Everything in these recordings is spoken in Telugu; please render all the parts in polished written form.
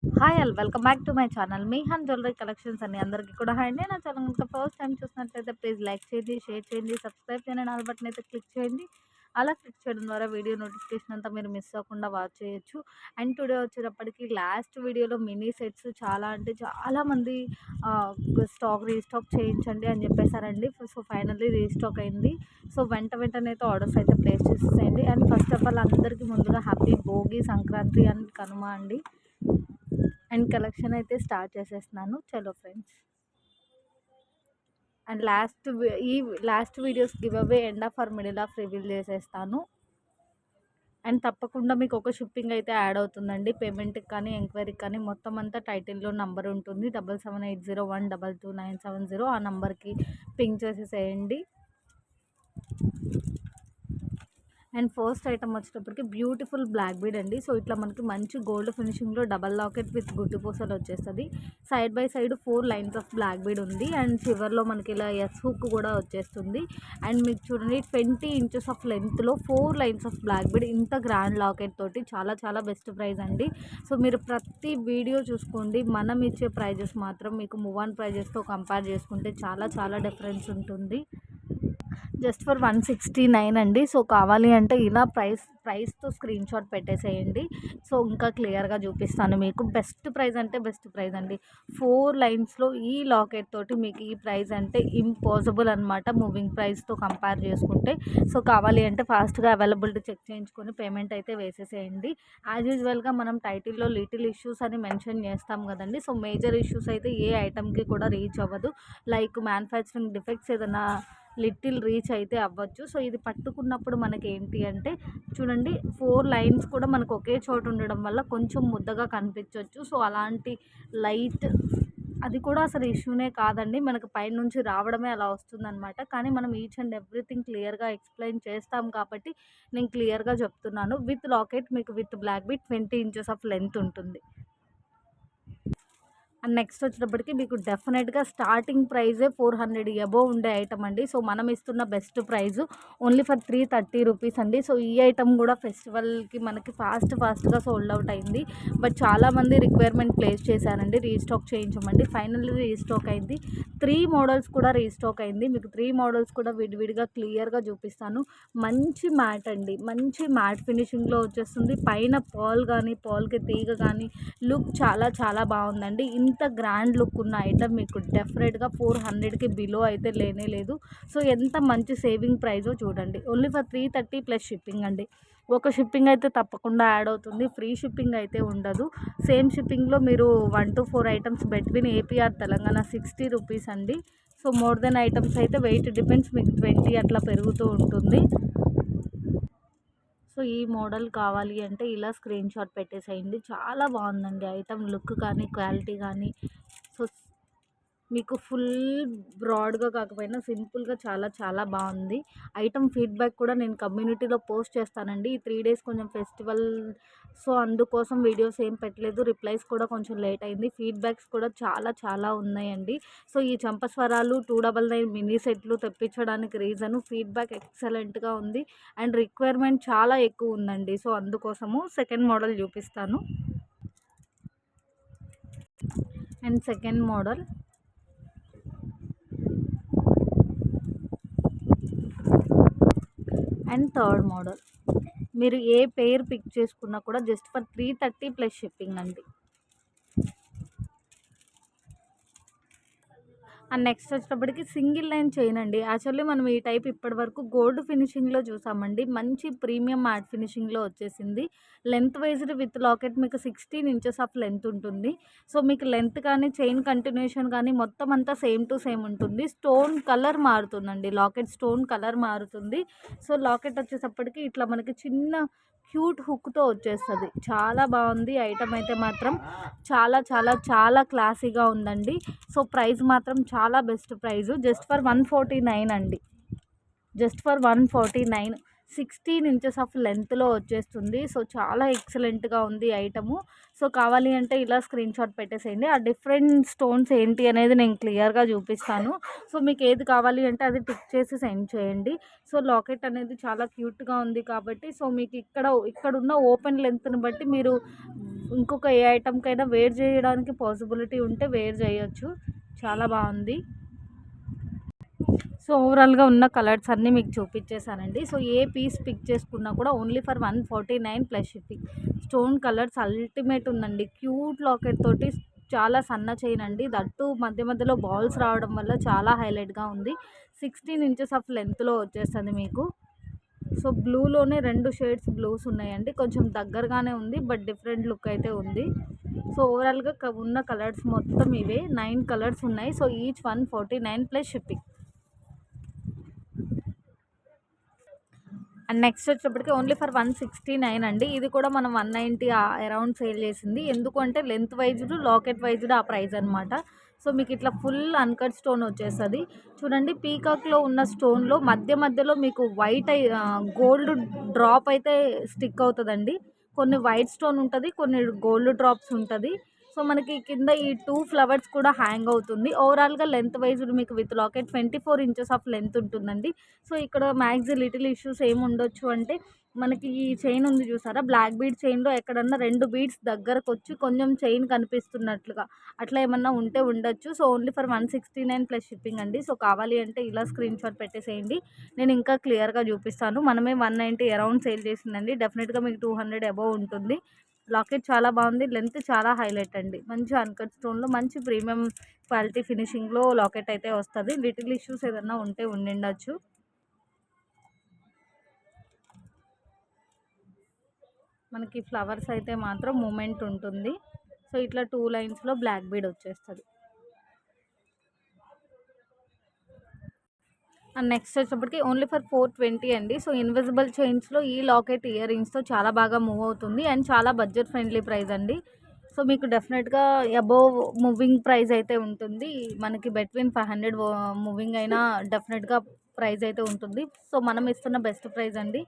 Hi all welcome back to my channel మీహాన్ జ్యువెలరీ కలెక్షన్స్ అని అందరికీ కూడా హాయ్ అండి. నా ఛానల్ కనుక ఫస్ట్ టైం చూసినట్లయితే ప్లీజ్ లైక్ చేయండి, షేర్ చేయండి, సబ్స్క్రైబ్ చేయండి, ఆల్ బటన్ అయితే క్లిక్ చేయండి. అలా క్లిక్ చేయడం ద్వారా వీడియో నోటిఫికేషన్ అంతా మీరు మిస్ అవ్వకుండా వాచ్ చేయొచ్చు. అండ్ టుడే వచ్చేటప్పటికి లాస్ట్ వీడియోలో మినీ సెట్స్ చాలా అంటే చాలామంది స్టాక్ రీస్టాక్ చేయించండి అని చెప్పేశారండి. సో ఫైనల్లీ రీస్టాక్ అయింది. సో వెంటనే అయితే ఆర్డర్స్ అయితే ప్లేస్ చేసేసేయండి. అండ్ ఫస్ట్ ఆఫ్ ఆల్ అందరికీ ముందుగా హ్యాపీ భోగి, సంక్రాంతి అండ్ కనుమ అండి. అండ్ కలెక్షన్ అయితే స్టార్ట్ చేసేస్తున్నాను. చలో friends. And last videos give away end of or middle of reveal చేసేస్తాను. అండ్ తప్పకుండా మీకు ఒక షిప్పింగ్ అయితే యాడ్ అవుతుందండి. పేమెంట్కి కానీ ఎంక్వైరీకి కానీ మొత్తం అంతా టైటిల్లో నంబర్ ఉంటుంది. 7780122970 ఆ నంబర్కి పింక్ చేసేసేయండి. అండ్ ఫస్ట్ ఐటమ్ వచ్చేటప్పటికి బ్యూటిఫుల్ బ్లాక్ బీడ్ అండి. సో ఇట్లా మనకి మంచి గోల్డ్ ఫినిషింగ్లో డబల్ లాకెట్ విత్ గుడ్డు పూసలు వచ్చేస్తుంది. Side by side 4 lines of black bead ఉంది. అండ్ చివర్లో మనకి ఇలా ఎస్ హుక్ కూడా వచ్చేస్తుంది. అండ్ మీకు చూడండి 20 ఇంచెస్ ఆఫ్ లెంత్లో 4 లైన్స్ ఆఫ్ బ్లాక్ బీడ్ ఇంత గ్రాండ్ లాకెట్ తోటి చాలా చాలా బెస్ట్ ప్రైస్ అండి. సో మీరు ప్రతి వీడియో చూసుకోండి. మనం ఇచ్చే ప్రైజెస్ మాత్రం మీకు మూవ్ ఆన్ ప్రైజెస్తో కంపేర్ చేసుకుంటే చాలా చాలా డిఫరెన్స్ ఉంటుంది. జస్ట్ ఫర్ 169 అండి. సో కావాలి అంటే ఇలా ప్రైస్తో స్క్రీన్ షాట్ పెట్టేసేయండి. సో ఇంకా క్లియర్గా చూపిస్తాను మీకు. బెస్ట్ ప్రైస్ అంటే బెస్ట్ ప్రైస్ అండి. 4 లైన్స్లో ఈ లాకెట్ తోటి మీకు ఈ ప్రైస్ అంటే ఇంపాసిబుల్ అనమాట, మూవింగ్ ప్రైస్తో కంపేర్ చేసుకుంటే. సో కావాలి అంటే ఫాస్ట్గా అవైలబిలిటీ చెక్ చేయించుకొని పేమెంట్ అయితే వేసేసేయండి. యాజ్ యూజువల్గా మనం టైటిల్లో లిటిల్ ఇష్యూస్ అని మెన్షన్ చేస్తాం కదండి. సో మేజర్ ఇష్యూస్ అయితే ఏ ఐటమ్కి కూడా రీచ్ అవ్వదు. లైక్ మ్యానుఫ్యాక్చరింగ్ డిఫెక్ట్స్ ఏదైనా లిటిల్ రీచ్ అయితే అవ్వచ్చు. సో ఇది పట్టుకున్నప్పుడు మనకి ఏంటి అంటే చూడండి 4 లైన్స్ కూడా మనకు ఒకే చోట ఉండడం వల్ల కొంచెం ముద్దగా కనిపించవచ్చు. సో అలాంటి లైట్ అది కూడా అసలు ఇష్యూనే కాదండి, మనకు పైనుంచి రావడమే అలా వస్తుందన్నమాట. కానీ మనం ఈచ్ అండ్ ఎవ్రీథింగ్ క్లియర్గా ఎక్స్ప్లెయిన్ చేస్తాం కాబట్టి నేను క్లియర్గా చెప్తున్నాను. విత్ లాకెట్ మీకు with black bead 20 inches of length ఉంటుంది. అండ్ నెక్స్ట్ వచ్చేటప్పటికి మీకు డెఫినెట్గా స్టార్టింగ్ ప్రైజే 400 అబోవ్ ఉండే ఐటమ్ అండి. సో మనం ఇస్తున్న best price only for 330 rupees అండి. సో ఈ ఐటమ్ కూడా ఫెస్టివల్కి మనకి ఫాస్ట్గా సోల్డ్ అవుట్ అయింది. బట్ చాలామంది రిక్వైర్మెంట్ ప్లేస్ చేశారండి రీస్టాక్ చేయించమండి. ఫైనల్లీ రీస్టాక్ అయింది. 3 మోడల్స్ కూడా రీస్టాక్ అయింది. మీకు 3 మోడల్స్ కూడా విడివిడిగా క్లియర్గా చూపిస్తాను. మంచి మ్యాట్ అండి, మంచి మ్యాట్ ఫినిషింగ్లో వచ్చేస్తుంది. పైన పాల్కి తీగ కానీ లుక్ చాలా చాలా బాగుందండి. ఇంత గ్రాండ్ లుక్ ఉన్న ఐటమ్ మీకు డెఫినెట్గా 400కి బిలో అయితే లేనే లేదు. సో ఎంత మంచి సేవింగ్ ప్రైజో చూడండి. ఓన్లీ ఫర్ 330 ప్లస్ షిప్పింగ్ అండి. ఒక షిప్పింగ్ అయితే తప్పకుండా యాడ్ అవుతుంది, ఫ్రీ షిప్పింగ్ అయితే ఉండదు. సేమ్ షిప్పింగ్లో మీరు 1 to 4 items between APR Telangana 60 rupees అండి. సో మోర్ దెన్ ఐటమ్స్ అయితే వెయిట్ డిపెండ్స్, మీకు 20 అట్లా పెరుగుతూ ఉంటుంది. సో ఈ మోడల్ కావాలి అంటే ఇలా స్క్రీన్ షాట్ పెట్టేసేయండి. చాలా బాగుందండి ఐటమ్ లుక్ కానీ క్వాలిటీ కానీ. సో మీకు ఫుల్ బ్రాడ్గా కాకపోయినా సింపుల్గా చాలా చాలా బాగుంది. ఐటమ్ ఫీడ్బ్యాక్ కూడా నేను కమ్యూనిటీలో పోస్ట్ చేస్తానండి. ఈ 3 డేస్ కొంచెం ఫెస్టివల్, సో అందుకోసం వీడియోస్ ఏం పెట్టలేదు. రిప్లైస్ కూడా కొంచెం లేట్ అయింది. ఫీడ్బ్యాక్స్ కూడా చాలా చాలా ఉన్నాయండి. సో ఈ చంపస్వరాలు 299 మినీ సెట్లు తెప్పించడానికి రీజను ఫీడ్బ్యాక్ ఎక్సలెంట్గా ఉంది. అండ్ రిక్వైర్మెంట్ చాలా ఎక్కువ ఉందండి. సో అందుకోసము సెకండ్ మోడల్ చూపిస్తాను. And second model and third model మీరు ఏ పేర్ పిక్ చేసుకున్నా కూడా జస్ట్ ఫర్ 330 ప్లస్ షిప్పింగ్ అండి. అండ్ నెక్స్ట్ వచ్చేటప్పటికి సింగిల్ లైన్ చైన్ అండి. యాక్చువల్లీ మనం ఈ టైప్ ఇప్పటి వరకు గోల్డ్ ఫినిషింగ్లో చూసామండి. మంచి ప్రీమియం మ్యాట్ ఫినిషింగ్లో వచ్చేసింది. లెంత్ వైజ్డ్ విత్ లాకెట్ మీకు 16 ఇంచెస్ ఆఫ్ లెంత్ ఉంటుంది. సో మీకు లెంత్ కానీ చైన్ కంటిన్యూషన్ కానీ మొత్తం అంతా సేమ్ టు సేమ్ ఉంటుంది. స్టోన్ కలర్ మారుతుందండి, లాకెట్ స్టోన్ కలర్ మారుతుంది. సో లాకెట్ వచ్చేటప్పటికి ఇట్లా మనకి చిన్న క్యూట్ హుక్తో వచ్చేస్తుంది. చాలా బాగుంది ఐటమ్ అయితే మాత్రం. చాలా చాలా చాలా క్లాసీగా ఉందండి. సో ప్రైస్ మాత్రం చాలా బెస్ట్ ప్రైస్. జస్ట్ ఫర్ 149 అండి. జస్ట్ ఫర్ 149, 16 ఇంచెస్ ఆఫ్ లెంత్లో వచ్చేస్తుంది. సో చాలా ఎక్సలెంట్గా ఉంది ఐటము. సో కావాలి అంటే ఇలా స్క్రీన్ షాట్ పెట్టేసేయండి. ఆ డిఫరెంట్ స్టోన్స్ ఏంటి అనేది నేను క్లియర్గా చూపిస్తాను. సో మీకు ఏది కావాలి అంటే అది టిక్ చేసి సెండ్ చేయండి. సో లాకెట్ అనేది చాలా క్యూట్గా ఉంది కాబట్టి సో మీకు ఇక్కడ ఉన్న ఓపెన్ లెంత్ని బట్టి మీరు ఇంకొక ఏ ఐటమ్కైనా వేర్ చేయడానికి పాసిబిలిటీ ఉంటే వేర్ చేయొచ్చు. చాలా బాగుంది. సో ఓవరాల్గా ఉన్న కలర్స్ అన్నీ మీకు చూపించేశానండి. సో ఏ పీస్ పిక్ చేసుకున్నా కూడా only for 149 plus shipping. Stone colours ultimate ఉందండి. క్యూట్ లాకెట్ తోటి చాలా సన్న చైన్ అండి. దట్టు మధ్య మధ్యలో బాల్స్ రావడం వల్ల చాలా హైలైట్గా ఉంది. 16 ఇంచెస్ ఆఫ్ లెంత్లో వచ్చేస్తుంది మీకు. సో బ్లూలోనే 2 షేడ్స్ బ్లూస్ ఉన్నాయండి. కొంచెం దగ్గరగానే ఉంది, బట్ డిఫరెంట్ లుక్ అయితే ఉంది. సో ఓవరాల్గా ఉన్న కలర్స్ మొత్తం ఇవే 9 కలర్స్ ఉన్నాయి. So each 149 plus shipping. And next వచ్చేటప్పటికి ఓన్లీ ఫర్ 169 అండి. ఇది కూడా మనం 190 అరౌండ్ సేల్ చేసింది. ఎందుకు అంటే లెంత్ వైజ్డ్ లాకెట్ వైజ్డ్ ఆ ప్రైస్ అనమాట. సో మీకు ఇట్లా ఫుల్ అన్కట్ స్టోన్ వచ్చేస్తుంది. చూడండి, పీకాక్లో ఉన్న స్టోన్లో మధ్య మధ్యలో మీకు వైట్ గోల్డ్ డ్రాప్ అయితే స్టిక్ అవుతుందండి. కొన్ని వైట్ స్టోన్ ఉంటుంది, కొన్ని గోల్డ్ డ్రాప్స్ ఉంటుంది. సో మనకి కింద ఈ 2 ఫ్లవర్స్ కూడా హ్యాంగ్ అవుతుంది. ఓవరాల్గా లెంత్ వైజ్డ్ మీకు with locket 24 inches of length ఉంటుందండి. సో ఇక్కడ మ్యాక్స్ లిటిల్ ఇష్యూస్ ఏమి ఉండొచ్చు అంటే, మనకి ఈ చైన్ ఉంది చూసారా, బ్లాక్ బీడ్ చైన్లో ఎక్కడన్నా 2 బీడ్స్ దగ్గరకు వచ్చి కొంచెం చైన్ కనిపిస్తున్నట్లుగా అట్లా ఏమన్నా ఉంటే ఉండొచ్చు. So only for 169 plus shipping అండి. సో కావాలి అంటే ఇలా స్క్రీన్ షాట్ పెట్టేసేయండి. నేను ఇంకా క్లియర్గా చూపిస్తాను. మనమే 190 అరౌండ్ సేల్ చేసిందండి. డెఫినెట్గా మీకు 200 అబవ్ ఉంటుంది. లాకెట్ చాలా బాగుంది. లెంత్ చాలా హైలైట్ అండి. మంచి అన్కట్ స్టోన్లో మంచి ప్రీమియం క్వాలిటీ ఫినిషింగ్లో లాకెట్ అయితే వస్తుంది. లిటిల్ ఇష్యూస్ ఏదన్నా ఉంటే ఉండిండొచ్చు. మనకి ఫ్లవర్స్ అయితే మాత్రం మూమెంట్ ఉంటుంది. సో ఇట్లా 2 లైన్స్లో బ్లాక్ బీడ్ వచ్చేస్తుంది. అండ్ నెక్స్ట్ వచ్చేటప్పటికి ఓన్లీ ఫర్ 420 అండి. సో ఇన్విజిబుల్ చైన్స్లో ఈ లాకెట్ ఇయర్ రింగ్స్తో చాలా బాగా మూవ్ అవుతుంది అండ్ చాలా బడ్జెట్ ఫ్రెండ్లీ ప్రైస్ అండి. సో మీకు డెఫినెట్గా అబోవ్ మూవింగ్ ప్రైస్ అయితే ఉంటుంది. మనకి బిట్వీన్ 500 మూవింగ్ అయినా డెఫినెట్గా ప్రైస్ అయితే ఉంటుంది. సో మనం ఇస్తున్న బెస్ట్ ప్రైస్ అండి.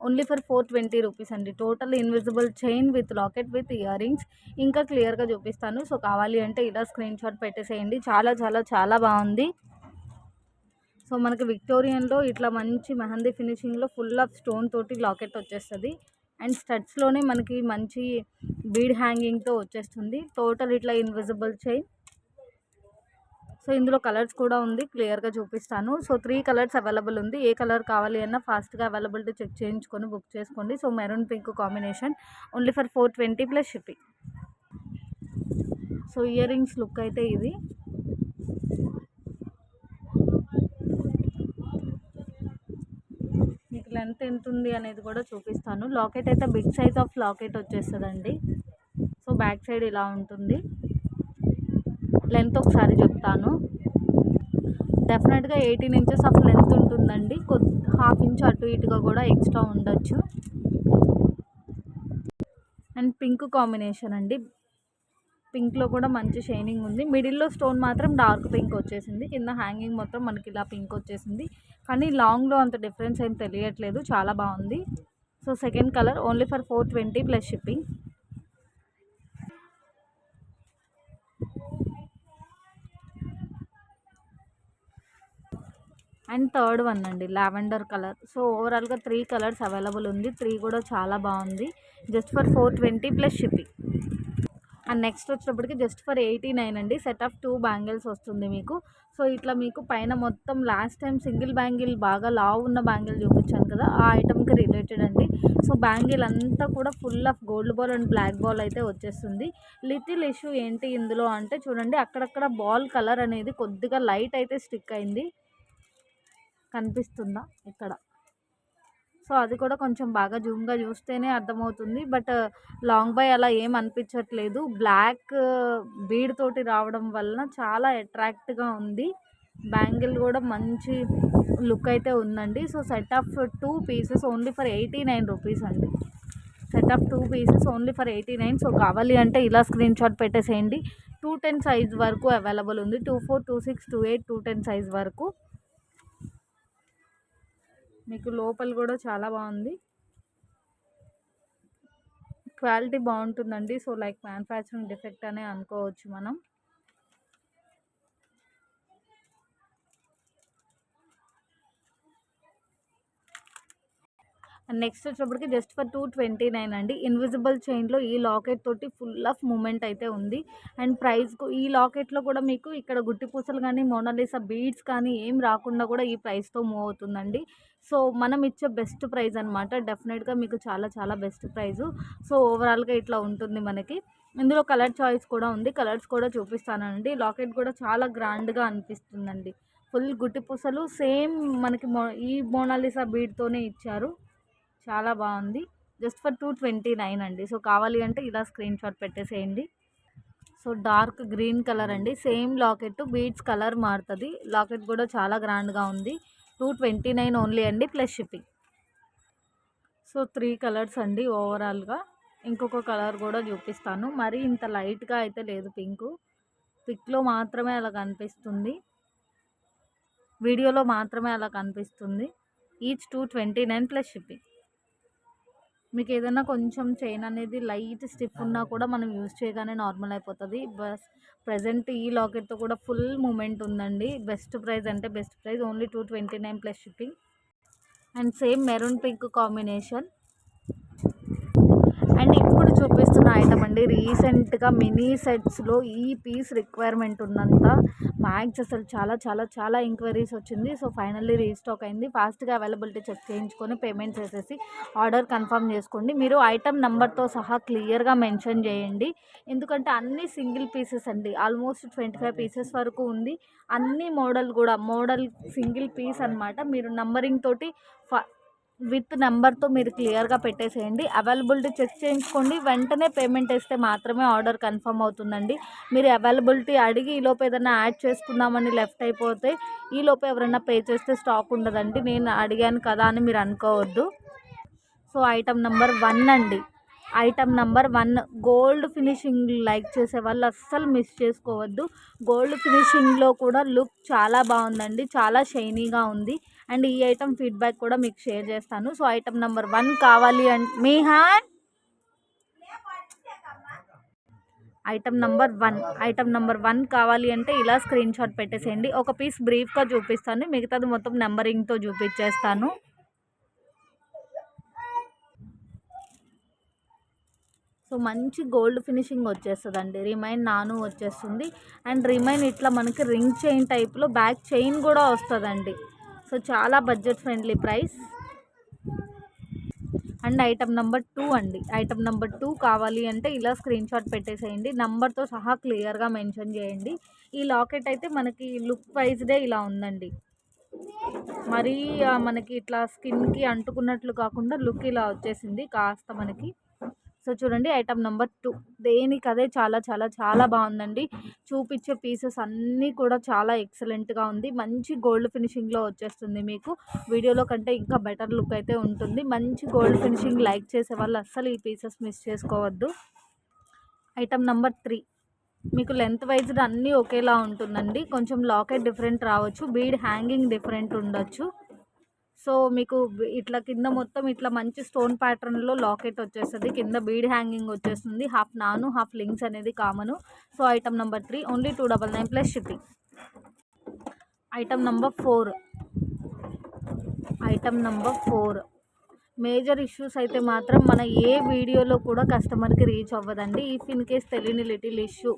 ఓన్లీ ఫర్ 420 రూపీస్ అండి. Total invisible chain with locket with ear rings. ఇంకా క్లియర్గా చూపిస్తాను. సో కావాలి అంటే ఇలా స్క్రీన్ షాట్ పెట్టేసేయండి. చాలా చాలా చాలా బాగుంది. సో మనకి విక్టోరియన్లో ఇట్లా మంచి మెహందీ ఫినిషింగ్లో ఫుల్ ఆఫ్ స్టోన్ తోటి లాకెట్ వచ్చేస్తుంది. అండ్ స్టడ్స్లోనే మనకి మంచి బీడ్ హ్యాంగింగ్తో వచ్చేస్తుంది. టోటల్ ఇట్లా ఇన్విజిబుల్ చైన్. సో ఇందులో కలర్స్ కూడా ఉంది, క్లియర్గా చూపిస్తాను. సో 3 కలర్స్ అవైలబుల్ ఉంది. ఏ కలర్ కావాలి అన్నా ఫాస్ట్గా అవైలబిలిటీ చెక్ చేయించుకొని బుక్ చేసుకోండి. So maroon pink combination only for 420 plus shipping. So ear rings look అయితే ఇది. మీకు లెంత్ ఎంత ఉంది అనేది కూడా చూపిస్తాను. లాకెట్ అయితే బిగ్ సైజ్ ఆఫ్ లాకెట్ వచ్చేస్తుందండి. సో బ్యాక్ సైడ్ ఇలా ఉంటుంది. లెంత్ ఒకసారి చెప్తాను. డెఫినెట్గా 18 ఇంచెస్ ఆఫ్ లెంత్ ఉంటుందండి. హాఫ్ ఇంచ్ అటు ఇటుగా కూడా ఎక్స్ట్రా ఉండొచ్చు. అండ్ పింక్ కాంబినేషన్ అండి. పింక్లో కూడా మంచి షైనింగ్ ఉంది. మిడిల్లో స్టోన్ మాత్రం డార్క్ పింక్ వచ్చేసింది. కింద హ్యాంగింగ్ మొత్తం మనకి ఇలా పింక్ వచ్చేసింది. కానీ లాంగ్లో అంత డిఫరెన్స్ ఏం తెలియట్లేదు. చాలా బాగుంది. So second colour only for 420 plus shipping. And third one అండి, లావెండర్ కలర్. సో ఓవరాల్గా 3 కలర్స్ అవైలబుల్ ఉంది. 3 కూడా చాలా బాగుంది. Just for 420 plus shipping. And next వచ్చేటప్పటికి జస్ట్ ఫర్ 89 అండి. సెట్ ఆఫ్ 2 బ్యాంగిల్స్ వస్తుంది మీకు. సో ఇట్లా మీకు పైన మొత్తం లాస్ట్ టైం సింగిల్ బ్యాంగిల్ బాగా లావు ఉన్న బ్యాంగిల్ చూపించాను కదా, ఆ ఐటమ్కి రిలేటెడ్ అండి. సో బ్యాంగిల్ అంతా కూడా full of gold ball and black ball అయితే వచ్చేస్తుంది. లిటిల్ ఇష్యూ ఏంటి ఇందులో అంటే, చూడండి అక్కడక్కడ బాల్ కలర్ అనేది కొద్దిగా లైట్ అయితే స్టిక్ అయింది, కనిపిస్తుందా ఇక్కడ. సో అది కూడా కొంచెం బాగా జూమ్గా చూస్తేనే అర్థమవుతుంది. బట్ లాంగ్ బై అలా ఏం అనిపించట్లేదు. బ్లాక్ బీడ్ తోటి రావడం వలన చాలా అట్రాక్ట్గా ఉంది. బ్యాంగిల్ కూడా మంచి లుక్ అయితే ఉందండి. So set of 2 pieces only for 89 rupees అండి. Set of 2 pieces only for 89. So కావాలి అంటే ఇలా స్క్రీన్ షాట్ పెట్టేసేయండి. 210 సైజ్ వరకు అవైలబుల్ ఉంది. 24, 26, 28, 210 సైజ్ వరకు. మీకు లోపల కూడా చాలా బాగుంది. క్వాలిటీ బాగుంటుందండి. సో లైక్ మ్యానుఫ్యాక్చరింగ్ డిఫెక్ట్ అనే అనుకోవచ్చు మనం. అండ్ నెక్స్ట్ వచ్చేటప్పటికి జస్ట్ ఫర్ 229 అండి. ఇన్విజిబుల్ చైన్లో ఈ లాకెట్ తోటి ఫుల్ ఆఫ్ మూమెంట్ అయితే ఉంది. అండ్ ప్రైస్ ఈ లాకెట్లో కూడా మీకు ఇక్కడ గుట్టి పూసలు కానీ మోనాలిసా బీడ్స్ కానీ ఏం రాకుండా కూడా ఈ ప్రైస్తో మూవ్ అవుతుందండి. సో మనం ఇచ్చే బెస్ట్ ప్రైస్ అనమాట. డెఫినెట్గా మీకు చాలా చాలా బెస్ట్ ప్రైజు. సో ఓవరాల్గా ఇట్లా ఉంటుంది మనకి. ఇందులో కలర్ చాయిస్ కూడా ఉంది, కలర్స్ కూడా చూపిస్తానండి. లాకెట్ కూడా చాలా గ్రాండ్గా అనిపిస్తుందండి. ఫుల్ గుట్టి పూసలు సేమ్ మనకి ఈ మోనాలిసా బీడ్తోనే ఇచ్చారు. చాలా బాగుంది. జస్ట్ ఫర్ 229 అండి. సో కావాలి అంటే ఇలా స్క్రీన్ షాట్ పెట్టేసేయండి. సో డార్క్ గ్రీన్ కలర్ అండి. సేమ్ లాకెట్ బీడ్స్ కలర్ మారుతుంది. లాకెట్ కూడా చాలా గ్రాండ్గా ఉంది. 229 ఓన్లీ అండి, ప్లస్ షిప్పింగ్. సో 3 కలర్స్ అండి ఓవరాల్గా. ఇంకొక కలర్ కూడా చూపిస్తాను. మరి ఇంత లైట్గా అయితే లేదు పింకు. పిక్లో మాత్రమే అలా కనిపిస్తుంది, వీడియోలో మాత్రమే అలా కనిపిస్తుంది. Each 229 plus shipping. మీకు ఏదైనా కొంచెం చైన్ అనేది లైట్ స్టిఫ్ ఉన్నా కూడా మనం యూజ్ చేయగానే నార్మల్ అయిపోతుంది. బస్ ప్రజెంట్ ఈ లాకెట్తో కూడా ఫుల్ మూమెంట్ ఉందండి. బెస్ట్ ప్రైస్ అంటే best price, only 229 plus shipping. And same maroon pink combination. And ఇప్పుడు చూపిస్తున్న ఐటమ్ అండి, రీసెంట్గా మినీ సెట్స్లో ఈ పీస్ రిక్వైర్మెంట్ ఉన్నంత మ్యాక్స్ అసలు చాలా చాలా చాలా ఎంక్వైరీస్ వచ్చింది. సో ఫైనల్లీ రీస్టాక్ అయింది. ఫాస్ట్గా అవైలబిలిటీ చెక్ చేయించుకొని పేమెంట్ చేసేసి ఆర్డర్ కన్ఫర్మ్ చేసుకోండి. మీరు ఐటమ్ నెంబర్తో సహా క్లియర్గా మెన్షన్ చేయండి, ఎందుకంటే అన్ని సింగిల్ పీసెస్ అండి. ఆల్మోస్ట్ 25 పీసెస్ వరకు ఉంది. అన్ని మోడల్ కూడా మోడల్ సింగిల్ పీస్ అనమాట. మీరు నంబరింగ్ తోటి విత్ నెంబర్తో మీరు క్లియర్గా పెట్టేసేయండి. అవైలబిలిటీ చెక్ చేయించుకోండి. వెంటనే పేమెంట్ వేస్తే మాత్రమే ఆర్డర్ కన్ఫర్మ్ అవుతుందండి. మీరు అవైలబిలిటీ అడిగి ఈలోపు ఏదైనా యాడ్ చేసుకుందామని లెఫ్ట్ అయిపోతే ఈలోపు ఎవరైనా పే చేస్తే స్టాక్ ఉండదండి. నేను అడిగాను కదా అని మీరు అనుకోవద్దు. సో ఐటమ్ నెంబర్ 1 అండి. Item number 1 gold finishing like చేసే వాళ్ళు అస్సలు మిస్ చేసుకోవద్దు. గోల్డ్ ఫినిషింగ్లో కూడా లుక్ చాలా బాగుందండి, చాలా షైనీగా ఉంది. అండ్ ఈ ఐటమ్ ఫీడ్బ్యాక్ కూడా మీకు షేర్ చేస్తాను. సో ఐటమ్ నెంబర్ 1 కావాలి అంటే ఐటమ్ నెంబర్ 1 కావాలి అంటే ఇలా స్క్రీన్ షాట్ పెట్టేసేయండి. ఒక పీస్ బ్రీఫ్గా చూపిస్తాను, మిగతాది మొత్తం నెంబరింగ్తో చూపించేస్తాను. సో మంచి గోల్డ్ ఫినిషింగ్ వచ్చేస్తుందండి. రిమైన్ నాను వచ్చేస్తుంది. అండ్ రిమైన్ ఇట్లా మనకి రింగ్ చైన్ టైప్లో బ్యాక్ చైన్ కూడా వస్తుందండి. సో చాలా budget friendly price. And item number 2 అండి. ఐటమ్ నెంబర్ 2 కావాలి అంటే ఇలా స్క్రీన్ షాట్ పెట్టేసేయండి, నెంబర్తో సహా క్లియర్గా మెన్షన్ చేయండి. ఈ లాకెట్ అయితే మనకి లుక్ వైజ్డే ఇలా ఉందండి. మరీ మనకి ఇట్లా స్కిన్కి అంటుకున్నట్లు కాకుండా లుక్ ఇలా వచ్చేసింది కాస్త మనకి. సో చూడండి ఐటమ్ నెంబర్ 2 దేనికదే చాలా చాలా చాలా బాగుందండి. చూపించే పీసెస్ అన్నీ కూడా చాలా ఎక్సలెంట్గా ఉంది. మంచి గోల్డ్ ఫినిషింగ్లో వచ్చేస్తుంది. మీకు వీడియోలో కంటే ఇంకా బెటర్ లుక్ అయితే ఉంటుంది. మంచి గోల్డ్ ఫినిషింగ్ లైక్ చేసే వాళ్ళు అస్సలు ఈ పీసెస్ మిస్ చేసుకోవద్దు. ఐటమ్ నెంబర్ 3 మీకు లెంత్ వైజ్గా అన్నీ ఒకేలా ఉంటుందండి. కొంచెం లాకెట్ డిఫరెంట్ రావచ్చు, బీడ్ హ్యాంగింగ్ డిఫరెంట్ ఉండొచ్చు. సో మీకు ఇట్లా కింద మొత్తం ఇట్లా మంచి స్టోన్ ప్యాటర్న్లో లాకెట్ వచ్చేస్తుంది, కింద బీడ్ హ్యాంగింగ్ వచ్చేస్తుంది. హాఫ్ నాను హాఫ్ లింక్స్ అనేది common. So item number 3 only 299 plus shipping. Item number 4 major issues అయితే మాత్రం మన ఏ వీడియోలో కూడా కస్టమర్కి రీచ్ అవ్వదండి. ఇఫ్ ఇన్ కేస్ తెలియని little issue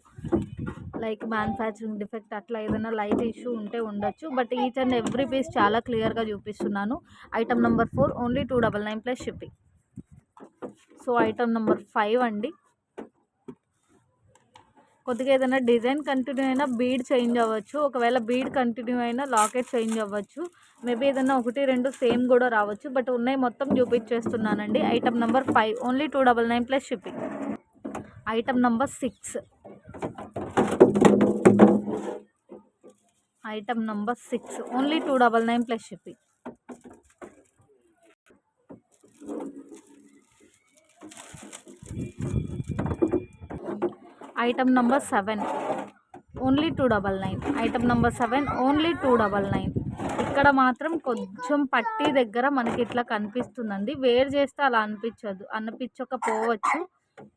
like manufacturing defect అట్లా ఏదైనా లైట్ ఇష్యూ ఉంటే ఉండొచ్చు. But each and every piece చాలా క్లియర్గా చూపిస్తున్నాను. Item number 4 only 299 plus shipping. So item number 5 అండి. కొద్దిగా ఏదైనా డిజైన్ కంటిన్యూ అయినా బీడ్ చేంజ్ అవ్వచ్చు, ఒకవేళ బీడ్ కంటిన్యూ అయినా లాకెట్ చేంజ్ అవ్వచ్చు. మేబీ ఏదైనా 1-2 సేమ్ కూడా రావచ్చు, బట్ ఉన్నాయి మొత్తం చూపించేస్తున్నానండి. Item number 5 only 299 plus shipping. Item number 6 only 299 plus shipping. Item number 7 only 299. Item number 7 only 299. ఇక్కడ మాత్రం కొంచెం పట్టీ దగ్గర మనకి ఇట్లా కనిపిస్తుందండి. వేర్ చేస్తే అలా అనిపించకపోవచ్చు,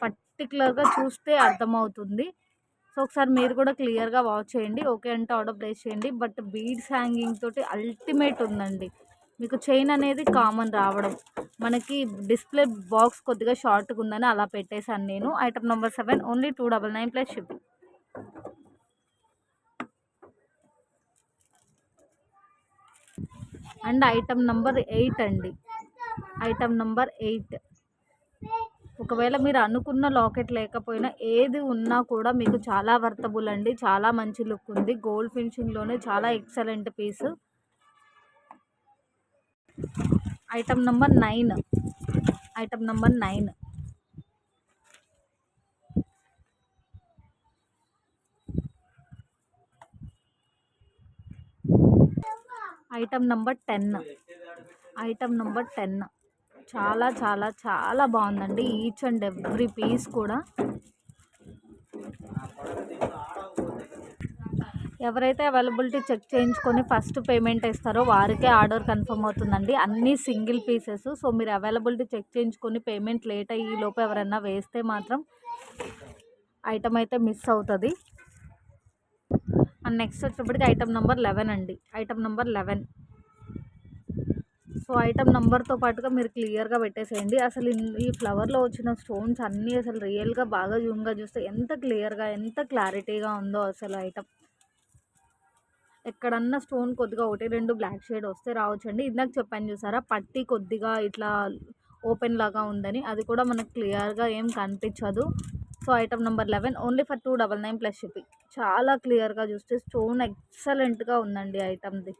పర్టికులర్గా చూస్తే అర్థమవుతుంది. సో ఒకసారి మీరు కూడా క్లియర్గా వాచ్ చేయండి. ఓకే అంటే ఆర్డర్ ప్లేస్ చేయండి. బట్ బీడ్స్ హ్యాంగింగ్ తోటి అల్టిమేట్ ఉందండి. మీకు చైన్ అనేది కామన్ రావడం, మనకి డిస్ప్లే బాక్స్ కొద్దిగా షార్ట్గా ఉందని అలా పెట్టేశాను నేను. Item number 7 only 299 plus shipping. And item number 8 అండి. ఐటమ్ నెంబర్ 8, ఒకవేళ మీరు అనుకున్న లాకెట్ లేకపోయినా ఏది ఉన్నా కూడా మీకు చాలా వర్తబుల్ అండి. చాలా మంచి లుక్ ఉంది. గోల్డ్ ఫినిషింగ్లోనే చాలా excellent piece. Item number 9. Item number 9. Item number 10. Item number 10 చాలా చాలా చాలా బాగుందండి. ఈచ్ అండ్ ఎవ్రీ పీస్ కూడా. ఎవరైతే అవైలబిలిటీ చెక్ చేయించుకొని ఫస్ట్ పేమెంట్ ఇస్తారో వారికే ఆర్డర్ కన్ఫర్మ్ అవుతుందండి. అన్నీ సింగిల్ పీసెస్. సో మీరు అవైలబిలిటీ చెక్ చేయించుకొని పేమెంట్ లేట్ అయ్యి లోపు ఎవరైనా వేస్తే మాత్రం ఐటమ్ అయితే మిస్ అవుతుంది. అండ్ నెక్స్ట్ వచ్చేటప్పటికి ఐటమ్ నెంబర్ 11 అండి. Item number 11. సో ఐటమ్ నెంబర్తో పాటుగా మీరు క్లియర్గా పెట్టేసేయండి. అసలు ఈ ఫ్లవర్లో వచ్చిన స్టోన్స్ అన్నీ అసలు రియల్గా బాగా జూమ్గా చూస్తే ఎంత క్లియర్గా ఎంత క్లారిటీగా ఉందో అసలు ఐటమ్. ఎక్కడన్నా స్టోన్ కొద్దిగా 1-2 బ్లాక్ షేడ్ వస్తే రావచ్చండి. ఇందాక చెప్పాను చూసారా, పట్టి కొద్దిగా ఇట్లా ఓపెన్ లాగా ఉందని, అది కూడా మనకు క్లియర్గా ఏం కనిపించదు. So item number 11 only for 299 plus shipping. చాలా క్లియర్గా చూస్తే స్టోన్ ఎక్సలెంట్గా ఉందండి ఐటమ్ది.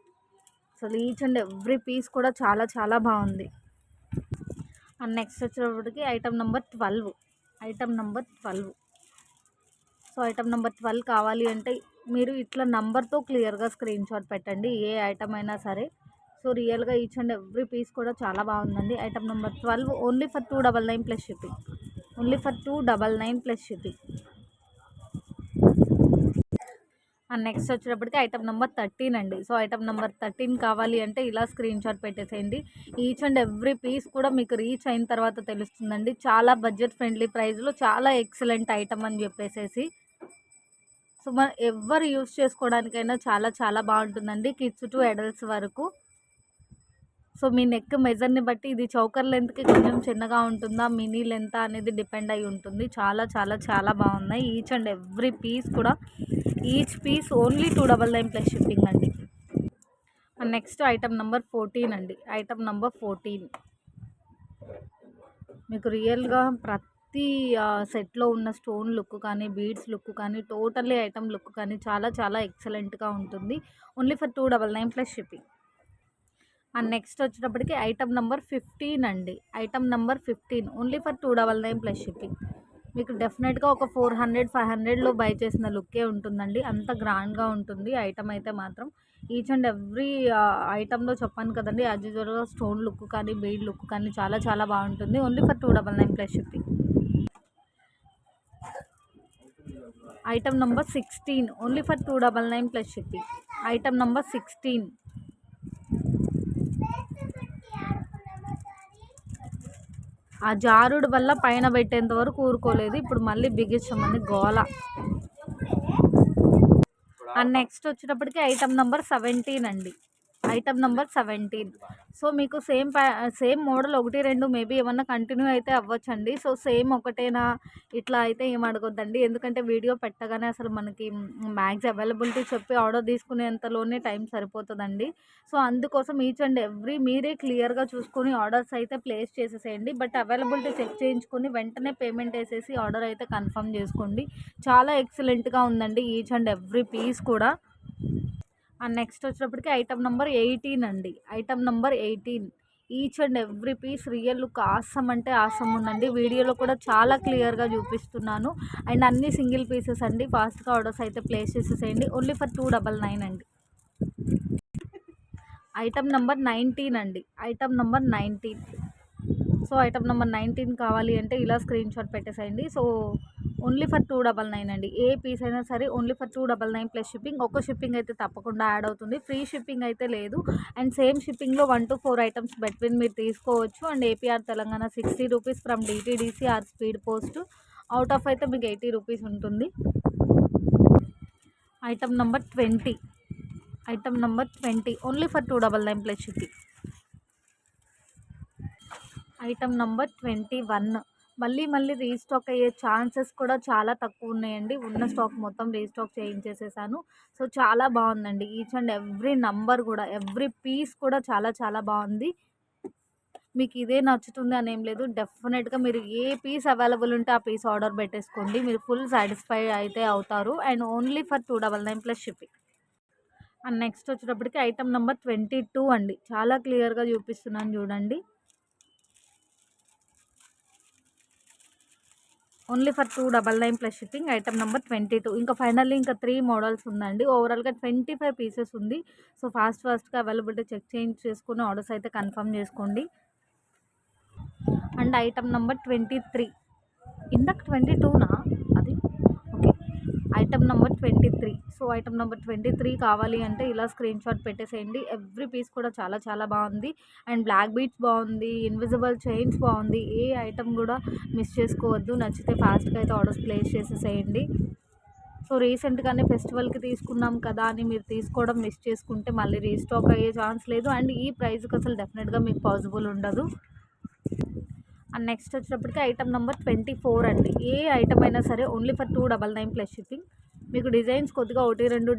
అసలు ఈచ్ అండ్ ఎవ్రీ పీస్ కూడా చాలా చాలా బాగుంది. అండ్ నెక్స్ట్ వచ్చేటప్పటికి item number 12. Item number 12. So item number 12 కావాలి అంటే మీరు ఇట్లా నంబర్తో క్లియర్గా స్క్రీన్ షాట్ పెట్టండి, ఏ ఐటమ్ అయినా సరే. సో రియల్గా ఈచ్ అండ్ ఎవ్రీ పీస్ కూడా చాలా బాగుందండి. Item number 12 only for 299 plus shipping. Only for 299 plus shipping. And next వచ్చేటప్పటికి ఐటమ్ నెంబర్ 13 అండి. సో ఐటమ్ నెంబర్ 13 కావాలి అంటే ఇలా స్క్రీన్ షాట్ పెట్టేసేయండి. ఈచ్ అండ్ ఎవ్రీ పీస్ కూడా మీకు రీచ్ అయిన తర్వాత తెలుస్తుందండి. చాలా బడ్జెట్ ఫ్రెండ్లీ ప్రైస్లో చాలా ఎక్సలెంట్ ఐటమ్ అని చెప్పేసేసి. సో మనం ఎవరు యూస్ చేసుకోవడానికైనా చాలా చాలా బాగుంటుందండి, కిడ్స్ టు అడల్ట్స్ వరకు. సో మీ నెక్ మెజర్ని బట్టి ఇది చౌకర్ లెంత్కి కొంచెం చిన్నగా ఉంటుందా, మినీ లెంత్ అనేది డిపెండ్ అయి ఉంటుంది. చాలా చాలా చాలా బాగున్నాయి ఈచ్ అండ్ ఎవ్రీ పీస్ కూడా. Each piece only 299 plus shipping అండి. అండ్ నెక్స్ట్ ఐటమ్ నెంబర్ 14 అండి. ఐటమ్ నెంబర్ 14 మీకు రియల్గా ప్రతి సెట్లో ఉన్న స్టోన్ లుక్ కానీ, బీడ్స్ లుక్ కానీ, టోటల్లీ ఐటమ్ లుక్ కానీ చాలా చాలా ఎక్సలెంట్గా ఉంటుంది. Only for 299 plus shipping. And next వచ్చేటప్పటికి ఐటమ్ నెంబర్ 15 అండి. Item number 15 only for 299 plus shipping. మీకు డెఫినెట్గా ఒక 400-500లో బై చేసిన లుక్కే ఉంటుందండి. అంత గ్రాండ్గా ఉంటుంది ఐటమ్ అయితే మాత్రం. ఈచ్ అండ్ ఎవ్రీ ఐటమ్లో చెప్పాను కదండి, యాజ్ యూజువల్గా స్టోన్ లుక్ కానీ, బీడ్ లుక్ కానీ చాలా చాలా బాగుంటుంది. Only for 299 plus shipping. Item number 16 only for 299 plus shipping. Item number 16. ఆ జారుడు వల్ల పైన పెట్టేంత వరకు ఊరుకోలేదు, ఇప్పుడు మళ్ళీ బిగించమని గోల. అండ్ నెక్స్ట్ వచ్చేటప్పటికి ఐటమ్ నెంబర్ 17 అండి. Item number 17. సో మీకు సేమ్ మోడల్ 1-2 మేబీ ఏమన్నా కంటిన్యూ అయితే అవ్వచ్చండి. సో సేమ్ ఒకటేనా ఇట్లా అయితే ఏం అడగొద్దండి, ఎందుకంటే వీడియో పెట్టగానే అసలు మనకి మ్యాక్స్ అవైలబిలిటీ చెప్పి ఆర్డర్ తీసుకునేంతలోనే టైం సరిపోతుందండి. సో అందుకోసం ఈచ్ అండ్ ఎవ్రీ మీరే క్లియర్గా చూసుకొని ఆర్డర్స్ అయితే ప్లేస్ చేసేసేయండి. బట్ అవైలబిలిటీ చెక్ చేయించుకొని వెంటనే పేమెంట్ వేసేసి ఆర్డర్ అయితే కన్ఫర్మ్ చేసుకోండి. చాలా ఎక్సలెంట్గా ఉందండి ఈచ్ అండ్ ఎవ్రీ పీస్ కూడా. అండ్ నెక్స్ట్ వచ్చేటప్పటికి ఐటమ్ నెంబర్ 18 అండి. Item number 18. Each and every piece real look awesome అంటే ఆసమ్ ఉందండి. వీడియోలో కూడా చాలా క్లియర్గా చూపిస్తున్నాను. అండ్ అన్ని సింగిల్ పీసెస్ అండి. ఫాస్ట్గా ఆర్డర్స్ అయితే ప్లేస్ చేసేసేయండి. ఓన్లీ ఫర్ 299 అండి. ఐటమ్ నెంబర్ 19 అండి. Item number 19. So item number 19 కావాలి అంటే ఇలా స్క్రీన్ షాట్ పెట్టేసేయండి. సో ఓన్లీ ఫర్ 299 అండి. ఏ పీస్ అయినా సరే ఓన్లీ ఫర్ 299 ప్లస్ షిప్పింగ్. ఒక షిప్పింగ్ అయితే తప్పకుండా యాడ్ అవుతుంది, ఫ్రీ షిప్పింగ్ అయితే లేదు. అండ్ సేమ్ షిప్పింగ్లో 1-4 ఐటమ్స్ బిట్వీన్ మీరు తీసుకోవచ్చు. అండ్ ఏపీఆర్ Telangana 60 rupees from DTDC or speed post. Out of అయితే మీకు 80 రూపీస్ ఉంటుంది. Item number 20. Item number 20 only for 299 plus shipping. Item number 21. మళ్ళీ రీస్టాక్ అయ్యే ఛాన్సెస్ కూడా చాలా తక్కువ ఉన్నాయండి. ఉన్న స్టాక్ మొత్తం రీస్టాక్ చేయించేసేసాను. సో చాలా బాగుందండి. ఈచ్ అండ్ ఎవ్రీ నంబర్ కూడా, ఎవ్రీ పీస్ కూడా చాలా చాలా బాగుంది. మీకు ఇదే నచ్చుతుంది అని ఏం లేదు. డెఫినెట్గా మీరు ఏ పీస్ అవైలబుల్ ఉంటే ఆ పీస్ ఆర్డర్ పెట్టేసుకోండి. మీరు ఫుల్ సాటిస్ఫై అయితే అవుతారు. And only for 299 plus shipping. And next వచ్చేటప్పటికి ఐటమ్ నెంబర్ 22 అండి. చాలా క్లియర్గా చూపిస్తున్నాను చూడండి. Only for 299 plus shipping. Item number 22. ఇంకా ఫైనల్లీ ఇంకా 3 మోడల్స్ ఉందండి. ఓవరాల్గా 25 పీసెస్ ఉంది. సో ఫాస్ట్గా అవైలబిలిటీ చెక్ చేసుకుని ఆర్డర్స్ అయితే కన్ఫర్మ్ చేసుకోండి. And item number 23. ఇందాక 22నా అది? Okay, item number 23. So item number 23 కావాలి అంటే ఇలా స్క్రీన్ షాట్ పెట్టేసేయండి. ఎవ్రీ పీస్ కూడా చాలా చాలా బాగుంది. అండ్ బ్లాక్ బీట్స్ బాగుంది, ఇన్విజిబుల్ చైన్స్ బాగుంది. ఏ ఐటమ్ కూడా మిస్ చేసుకోవద్దు. నచ్చితే ఫాస్ట్గా అయితే ఆర్డర్స్ ప్లేస్ చేసేసేయండి. సో రీసెంట్గానే ఫెస్టివల్కి తీసుకున్నాం కదా అని మీరు తీసుకోవడం మిస్ చేసుకుంటే మళ్ళీ రీస్టాక్ అయ్యే ఛాన్స్ లేదు. అండ్ ఈ ప్రైస్కి అసలు డెఫినెట్గా మీకు పాసిబుల్ ఉండదు. అండ్ నెక్స్ట్ వచ్చేటప్పటికి ఐటమ్ నెంబర్ 24 అండి. ఏ ఐటమ్ అయినా సరే ఓన్లీ ఫర్ 299 ప్లస్ షిప్పింగ్. మీకు డిజైన్స్ కొద్దిగా 1-2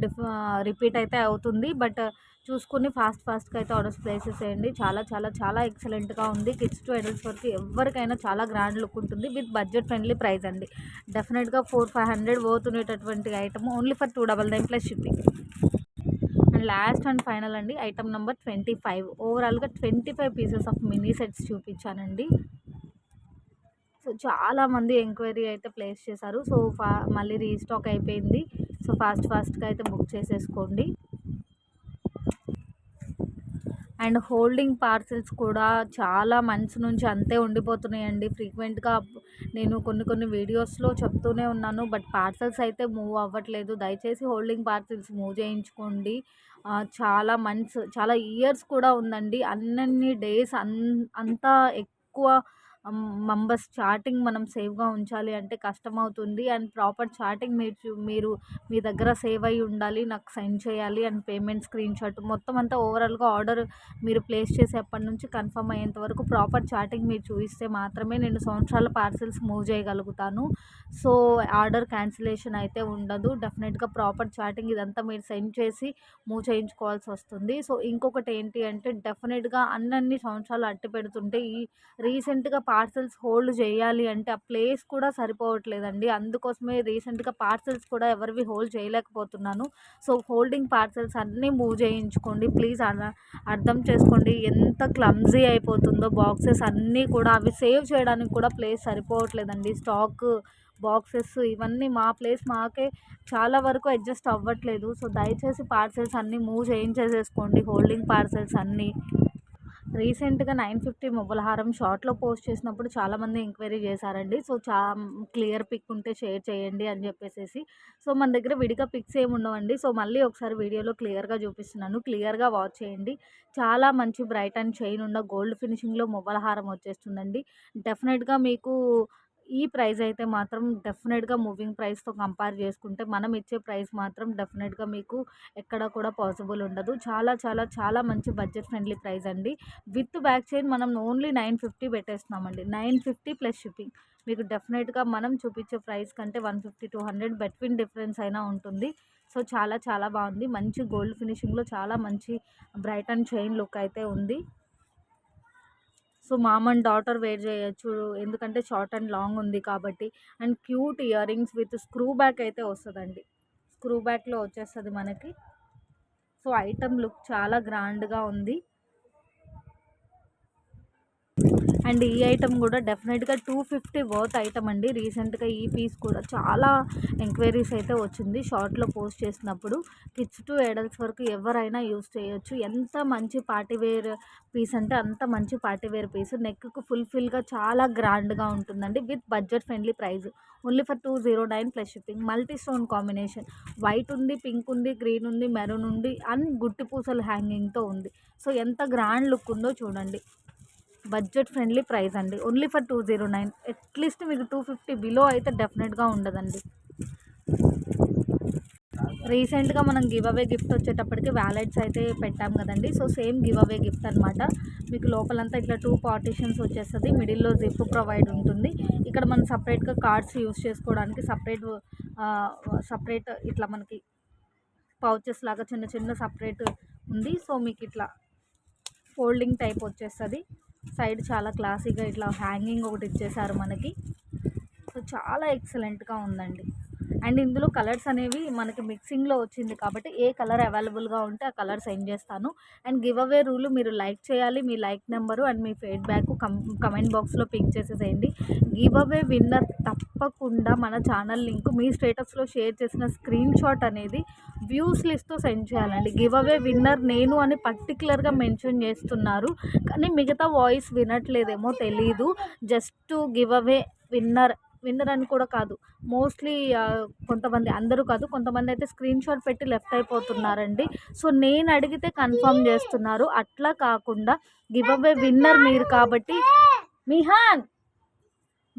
రిపీట్ అయితే అవుతుంది. బట్ చూసుకుని ఫాస్ట్గా అయితే ఆర్డర్స్ ప్లేస్ చేసేయండి. చాలా చాలా చాలా ఎక్సలెంట్గా ఉంది. కిడ్స్ టు అడల్ట్స్ వరకు ఎవరికైనా చాలా గ్రాండ్ లుక్ ఉంటుంది. విత్ బడ్జెట్ ఫ్రెండ్లీ ప్రైస్ అండి. డెఫినెట్గా 400-500 పోతున్నటువంటి item only for 299 plus shipping. And last and final అండి ఐటమ్ నెంబర్ 25. ఓవరాల్గా 25 పీసెస్ ఆఫ్ మినీ సెట్స్ చూపించానండి. సో చాలామంది ఎంక్వైరీ అయితే ప్లేస్ చేశారు. సో మళ్ళీ రీస్టాక్ అయిపోయింది. సో ఫాస్ట్గా అయితే బుక్ చేసేసుకోండి. అండ్ హోల్డింగ్ పార్సిల్స్ కూడా చాలా మంత్స్ నుంచి అంతే ఉండిపోతున్నాయండి. ఫ్రీక్వెంట్గా నేను కొన్ని వీడియోస్లో చెప్తూనే ఉన్నాను. బట్ పార్సల్స్ అయితే మూవ్ అవ్వట్లేదు. దయచేసి హోల్డింగ్ పార్సిల్స్ మూవ్ చేయించుకోండి. చాలా మంత్స్, చాలా ఇయర్స్ కూడా ఉందండి. అన్నన్ని డేస్ అంతా ఎక్కువ మెంబర్స్ చాటింగ్ మనం సేవ్గా ఉంచాలి అంటే కష్టమవుతుంది. అండ్ ప్రాపర్ చాటింగ్ మీరు మీ దగ్గర సేవ్ అయ్యి ఉండాలి. నాకు సెండ్ చేయాలి. అండ్ పేమెంట్ స్క్రీన్ షాట్ మొత్తం అంతా ఓవరాల్గా ఆర్డర్ మీరు ప్లేస్ చేసేప్పటి నుంచి కన్ఫర్మ్ అయ్యేంత వరకు ప్రాపర్ చాటింగ్ మీరు చూపిస్తే మాత్రమే నేను సంవత్సరాల పార్సిల్స్ మూవ్ చేయగలుగుతాను. సో ఆర్డర్ క్యాన్సిలేషన్ అయితే ఉండదు. డెఫినెట్గా ప్రాపర్ చాటింగ్ ఇదంతా మీరు సెండ్ చేసి మూవ్ చేయించుకోవాల్సి వస్తుంది. సో ఇంకొకటి ఏంటి అంటే డెఫినెట్గా అన్ని సంవత్సరాలు అట్టి పెడుతుంటే ఈ రీసెంట్గా పార్సల్స్ హోల్డ్ చేయాలి అంటే ఆ ప్లేస్ కూడా సరిపోవట్లేదండి. అందుకోసమే రీసెంట్గా పార్సల్స్ కూడా ఎవరివి హోల్డ్ చేయలేకపోతున్నాను. సో హోల్డింగ్ పార్సల్స్ అన్నీ మూవ్ చేయించుకోండి ప్లీజ్. అర్థం చేసుకోండి ఎంత క్లమ్జీ అయిపోతుందో బాక్సెస్ అన్నీ కూడా. అవి సేవ్ చేయడానికి కూడా ప్లేస్ సరిపోవట్లేదండి. స్టాక్ బాక్సెస్ ఇవన్నీ మా ప్లేస్ మాకే చాలా వరకు అడ్జస్ట్ అవ్వట్లేదు. సో దయచేసి పార్సల్స్ అన్నీ మూవ్ చేయించేసేసుకోండి, హోల్డింగ్ పార్సల్స్ అన్నీ. రీసెంట్గా 950 మువ్వల హారం షార్ట్లో పోస్ట్ చేసినప్పుడు చాలామంది ఎంక్వైరీ చేశారండి. సో క్లియర్ పిక్ ఉంటే షేర్ చేయండి అని చెప్పేసి. సో మన దగ్గర విడిగా పిక్స్ ఏమి ఉండవండి. సో మళ్ళీ ఒకసారి వీడియోలో క్లియర్గా చూపిస్తున్నాను, క్లియర్గా వాచ్ చేయండి. చాలా మంచి బ్రైట్ అండ్ చైన్ ఉన్న గోల్డ్ ఫినిషింగ్లో మువ్వల హారం వచ్చేస్తుందండి. డెఫినెట్గా మీకు ఈ ప్రైస్ అయితే మాత్రం డెఫినెట్గా మూవింగ్ ప్రైస్తో కంపేర్ చేసుకుంటే మనం ఇచ్చే ప్రైస్ మాత్రం డెఫినెట్గా మీకు ఎక్కడ కూడా పాసిబుల్ ఉండదు. చాలా చాలా చాలా మంచి బడ్జెట్ ఫ్రెండ్లీ ప్రైస్ అండి. విత్ బ్యాక్ చైన్ మనం ఓన్లీ 950 పెట్టేస్తున్నామండి. 950 plus shipping. మీకు డెఫినెట్గా మనం చూపించే ప్రైస్ కంటే 150-200 బిట్వీన్ డిఫరెన్స్ అయినా ఉంటుంది. సో చాలా చాలా బాగుంది. మంచి గోల్డ్ ఫినిషింగ్లో చాలా మంచి బ్రైట్ అండ్ చైన్ లుక్ అయితే ఉంది. So mom and daughter wear చేయొచ్చు, ఎందుకంటే షార్ట్ అండ్ లాంగ్ ఉంది కాబట్టి. And cute earrings with screw back అయితే వస్తుందండి. స్క్రూ బ్యాక్లో వచ్చేస్తుంది మనకి. సో ఐటమ్ లుక్ చాలా గ్రాండ్గా ఉంది. అండ్ ఈ ఐటమ్ కూడా డెఫినెట్గా 250 వర్త్ ఐటమ్ అండి. రీసెంట్గా ఈ పీస్ కూడా చాలా ఎంక్వైరీస్ అయితే వచ్చింది షార్ట్లో పోస్ట్ చేసినప్పుడు. కిడ్స్ టు అడల్ట్స్ వరకు ఎవరైనా యూస్ చేయొచ్చు. ఎంత మంచి పార్టీవేర్ పీస్ అంటే అంత మంచి పార్టీవేర్ పీస్. నెక్కు ఫుల్ఫిల్గా చాలా గ్రాండ్గా ఉంటుందండి. With budget friendly price. Only for 209 plus shipping. Multi stone combination. White ఉంది, పింక్ ఉంది, గ్రీన్ ఉంది, మెరూన్ ఉంది, అండ్ గుట్టి పూసలు హ్యాంగింగ్తో ఉంది. సో ఎంత గ్రాండ్ లుక్ ఉందో చూడండి. బడ్జెట్ ఫ్రెండ్లీ ప్రైస్ అండి. Only for 209. అట్లీస్ట్ మీకు 250 బిలో అయితే డెఫినెట్గా ఉండదండి. రీసెంట్గా మనం గివ్ అవే గిఫ్ట్ వచ్చేటప్పటికి వ్యాలెట్స్ అయితే పెట్టాం కదండి. So same give away gift అనమాట. మీకు లోపలంతా ఇట్లా 2 పార్టీషన్స్ వచ్చేస్తుంది. మిడిల్లో జిప్ ప్రొవైడ్ ఉంటుంది. ఇక్కడ మనం సపరేట్గా కార్డ్స్ యూస్ చేసుకోవడానికి సపరేట్ ఇట్లా మనకి పౌచెస్ లాగా చిన్న చిన్న సపరేట్ ఉంది. సో మీకు ఇట్లా ఫోల్డింగ్ టైప్ వచ్చేస్తుంది. సైడ్ చాలా క్లాసీగా ఇట్లా హ్యాంగింగ్ ఒకటి ఇచ్చేసారు మనకి. సో చాలా ఎక్సలెంట్గా ఉందండి. అండ్ ఇందులో కలర్స్ అనేవి మనకి మిక్సింగ్లో వచ్చింది కాబట్టి ఏ కలర్ అవైలబుల్గా ఉంటే ఆ కలర్ సెండ్ చేస్తాను. అండ్ గివ్ అవే రూల్ మీరు లైక్ చేయాలి. మీ లైక్ నెంబరు అండ్ మీ ఫీడ్బ్యాక్ కమెంట్ బాక్స్లో పింక్ చేసేసేయండి. గివ్ అవే విన్నర్ తప్పకుండా మన ఛానల్ లింక్ మీ స్టేటస్లో షేర్ చేసిన స్క్రీన్ షాట్ అనేది వ్యూస్ లిస్ట్తో సెండ్ చేయాలండి. గివ్ అవే విన్నర్ నేను అని పర్టికులర్గా మెన్షన్ చేస్తున్నారు, కానీ మిగతా వాయిస్ వినట్లేదేమో తెలీదు. జస్ట్ గివ్ అవే విన్నర్ అని కూడా కాదు, మోస్ట్లీ కొంతమంది, అందరూ కాదు, కొంతమంది అయితే స్క్రీన్ షాట్ పెట్టి లెఫ్ట్ అయిపోతున్నారండి. సో నేను అడిగితే కన్ఫర్మ్ చేస్తున్నారు. అట్లా కాకుండా గివ్ అవే విన్నర్ మీరు కాబట్టి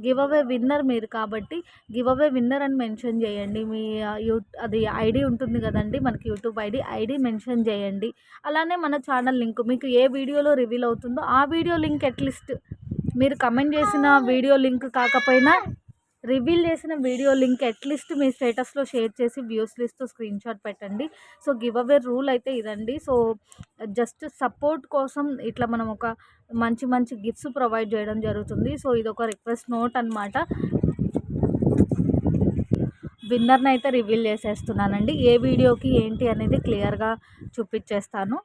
give away winner give away winner అని మెన్షన్ చేయండి. మీ అది ఐడి ఉంటుంది కదండి మనకి, యూట్యూబ్ ఐడి మెన్షన్ చేయండి. అలానే మన ఛానల్ లింక్ మీకు ఏ వీడియోలో రివీల్ అవుతుందో ఆ వీడియో లింక్ అట్లీస్ట్ మీరు కమెంట్ చేసిన వీడియో లింక్ కాకపోయినా రివీల్ చేసిన వీడియో లింక్ అట్లీస్ట్ మీ స్టేటస్లో షేర్ చేసి వ్యూస్ లిస్ట్తో స్క్రీన్ షాట్ పెట్టండి. సో గివ్ అవే రూల్ అయితే ఇదండి. సో జస్ట్ సపోర్ట్ కోసం ఇట్లా మనం ఒక మంచి మంచి గిఫ్ట్స్ ప్రొవైడ్ చేయడం జరుగుతుంది. సో ఇది ఒక రిక్వెస్ట్ నోట్ అనమాట. విన్నర్ని అయితే రివీల్ చేసేస్తున్నానండి. ఏ వీడియోకి ఏంటి అనేది క్లియర్గా చూపించేస్తాను.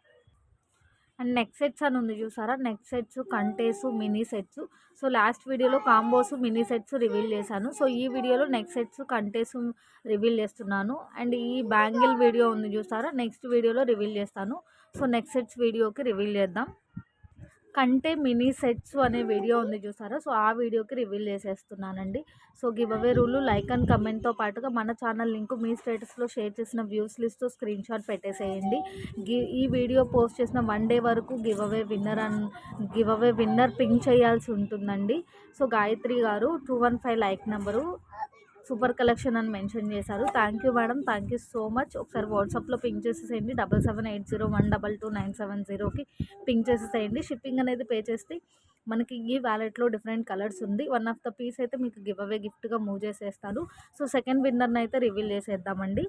అండ్ నెక్ సెట్స్ అని ఉంది చూసారా, నెక్ సెట్స్, కంటేసు, మినీ సెట్స్. సో లాస్ట్ వీడియోలో కాంబోస్, మినీ సెట్స్ రివీల్ చేశాను. సో ఈ వీడియోలో నెక్ సెట్స్, కంటేసు రివీల్ చేస్తున్నాను. అండ్ ఈ బ్యాంగిల్ వీడియో ఉంది చూసారా, నెక్స్ట్ వీడియోలో రివీల్ చేస్తాను. సో నెక్ సెట్స్ వీడియోకి రివీల్ చేద్దాం. కంటే మినీ సెట్స్ అనే వీడియో ఉంది చూసారా, సో ఆ వీడియోకి రివీల్ చేసేస్తున్నానండి. So giveaway rule like and కమెంట్తో పాటుగా మన ఛానల్ లింక్ మీ స్టేటస్లో షేర్ చేసిన వ్యూస్ లిస్ట్తో స్క్రీన్ షాట్ పెట్టేసేయండి. ఈ వీడియో పోస్ట్ చేసిన 1 డే వరకు గివ్ అవే విన్నర్ పింక్ చేయాల్సి ఉంటుందండి. సో గాయత్రి గారు 215 లైక్ నెంబరు, సూపర్ కలెక్షన్ అని మెన్షన్ చేశారు. Thank you madam, thank you so much. ఒకసారి వాట్సాప్లో పింక్ చేసేసేయండి. 7780122970కి పింక్ చేసేసేయండి. షిప్పింగ్ అనేది పే చేస్తే మనకి ఈ వ్యాలెట్లో డిఫరెంట్ కలర్స్ ఉంది. వన్ ఆఫ్ ద పీస్ అయితే మీకు గివ్ అవే గిఫ్ట్గా మూవ్ చేసేస్తాను. సో సెకండ్ విన్నర్ని అయితే రివీల్ చేసేద్దామండి.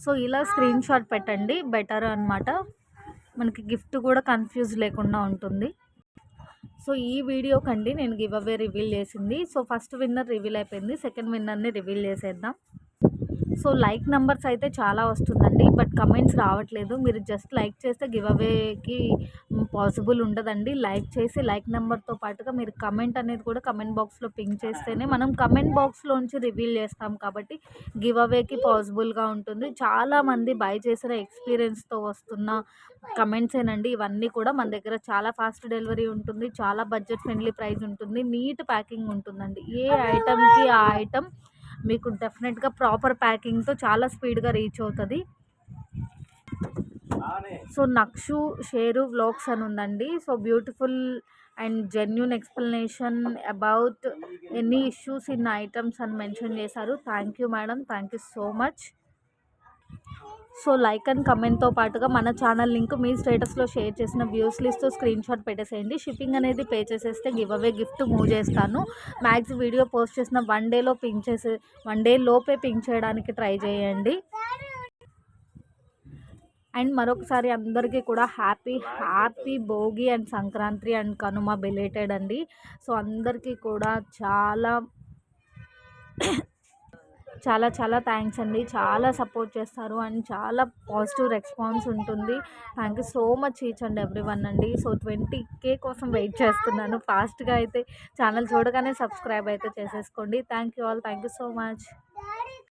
సో ఇలా స్క్రీన్ షాట్ పెట్టండి, బెటర్ అనమాట. మనకి గిఫ్ట్ కూడా కన్ఫ్యూజ్ లేకుండా ఉంటుంది. సో ఈ వీడియో కండి నేను గివ్ అవే రివీల్ చేసింది. సో ఫస్ట్ విన్నర్ రివీల్ అయిపోయింది, సెకండ్ విన్నర్ని రివీల్ చేసేద్దాం. సో లైక్ నెంబర్స్ అయితే చాలా వస్తుందండి, బట్ కమెంట్స్ రావట్లేదు. మీరు జస్ట్ లైక్ చేస్తే గివ్ అవేకి పాసిబుల్ ఉండదండి. లైక్ చేసి లైక్ నెంబర్తో పాటుగా మీరు కమెంట్ అనేది కూడా కమెంట్ బాక్స్లో పింక్ చేస్తేనే మనం కమెంట్ బాక్స్లోంచి రివీల్ చేస్తాం కాబట్టి గివ్ అవేకి పాసిబుల్గా ఉంటుంది. చాలామంది బై చేసిన ఎక్స్పీరియన్స్తో వస్తున్న కమెంట్సేనండి ఇవన్నీ కూడా. మన దగ్గర చాలా ఫాస్ట్ డెలివరీ ఉంటుంది, చాలా బడ్జెట్ ఫ్రెండ్లీ ప్రైస్ ఉంటుంది, నీట్ ప్యాకింగ్ ఉంటుందండి. ఏ ఐటమ్కి ఆ ఐటమ్ మీకు డెఫినెట్గా ప్రాపర్ ప్యాకింగ్తో చాలా స్పీడ్గా రీచ్ అవుతుంది. సో నక్షు షేరు వ్లాగ్స్ అని ఉందండి. So beautiful and genuine explanation about any issues in items అని మెన్షన్ చేశారు. Thank you madam, thank you so much. So like and కమెంట్తో పాటుగా మన ఛానల్ లింక్ మీ స్టేటస్లో షేర్ చేసిన వ్యూస్ లిస్ట్ స్క్రీన్ షాట్ పెట్టేసేయండి. షిప్పింగ్ అనేది పే చేసేస్తే గివ్ అవే గిఫ్ట్ మూవ్ చేస్తాను. మ్యాక్స్ వీడియో పోస్ట్ చేసిన 1 డే లోపే పింక్ చేయడానికి ట్రై చేయండి. అండ్ మరొకసారి అందరికీ కూడా happy Bhogi and Sankranti and Kanuma belated అండి. సో అందరికీ కూడా చాలా థ్యాంక్స్ అండి. చాలా సపోర్ట్ చేస్తారు అండ్ చాలా పాజిటివ్ రెస్పాన్స్ ఉంటుంది. Thank you so much each and everyone అండి. సో 20K కోసం వెయిట్ చేస్తున్నాను. ఫాస్ట్గా అయితే ఛానల్ చూడగానే సబ్స్క్రైబ్ అయితే చేసేసుకోండి. Thank you all, thank you so much.